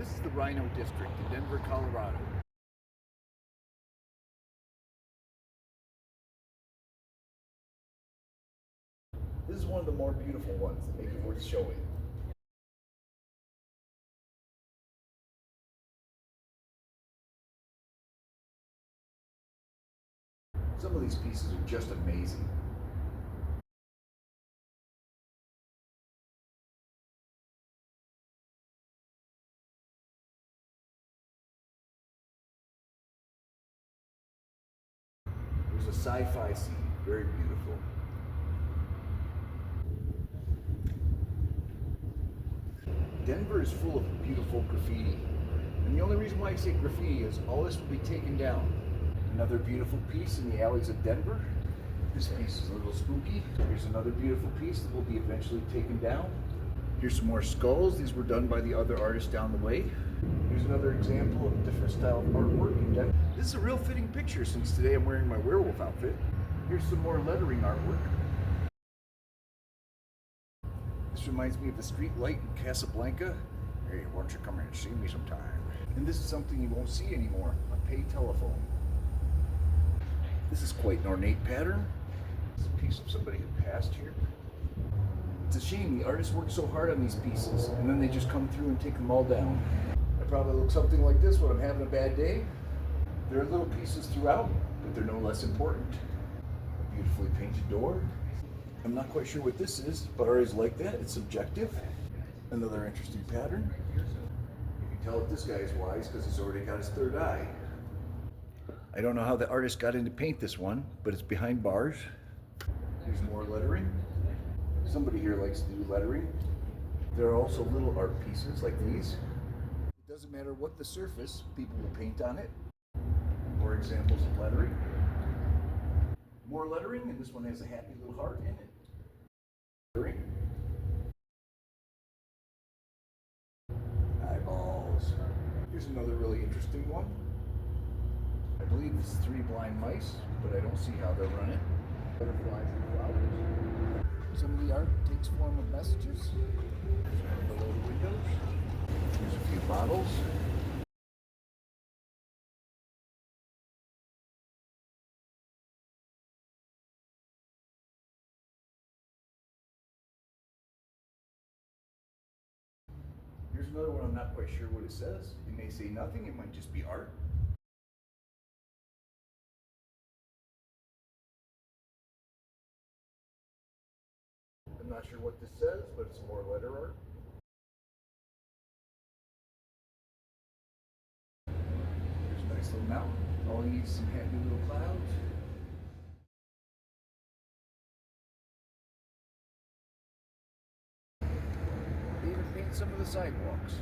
This is the Rhino District in Denver, Colorado. This is one of the more beautiful ones that make it worth showing. Some of these pieces are just amazing. There's a sci-fi scene, very beautiful. Denver is full of beautiful graffiti. And the only reason why I say graffiti is all this will be taken down. Another beautiful piece in the alleys of Denver. This piece is a little spooky. Here's another beautiful piece that will be eventually taken down. Here's some more skulls. These were done by the other artist down the way. Here's another example of a different style of artwork in Denver. This is a real fitting picture since today I'm wearing my werewolf outfit. Here's some more lettering artwork. This reminds me of the street light in Casablanca. Hey, why don't you come here and see me sometime? And this is something you won't see anymore, a pay telephone. This is quite an ornate pattern. It's a piece of somebody who passed here. It's a shame the artists work so hard on these pieces and then they just come through and take them all down. I probably look something like this when I'm having a bad day. There are little pieces throughout, but they're no less important. A beautifully painted door. I'm not quite sure what this is, but artists like that. It's subjective. Another interesting pattern. You can tell that this guy is wise because he's already got his third eye. I don't know how the artist got in to paint this one, but it's behind bars. Here's more lettering. Somebody here likes to do lettering. There are also little art pieces like these. It doesn't matter what the surface, people will paint on it. More examples of lettering. More lettering, and this one has a happy little heart in it. Lettering. Eyeballs. Here's another really interesting one. I believe this is 3 blind mice, but I don't see how they'll run it. Butterflies and flowers. Some of the art takes form of messages. There's one below the windows. Here's a few bottles. Here's another one I'm not quite sure what it says. It may say nothing, it might just be art. I'm not sure what this says, but it's more letter art. There's a nice little mountain. All you need is some happy little clouds. They even paint some of the sidewalks.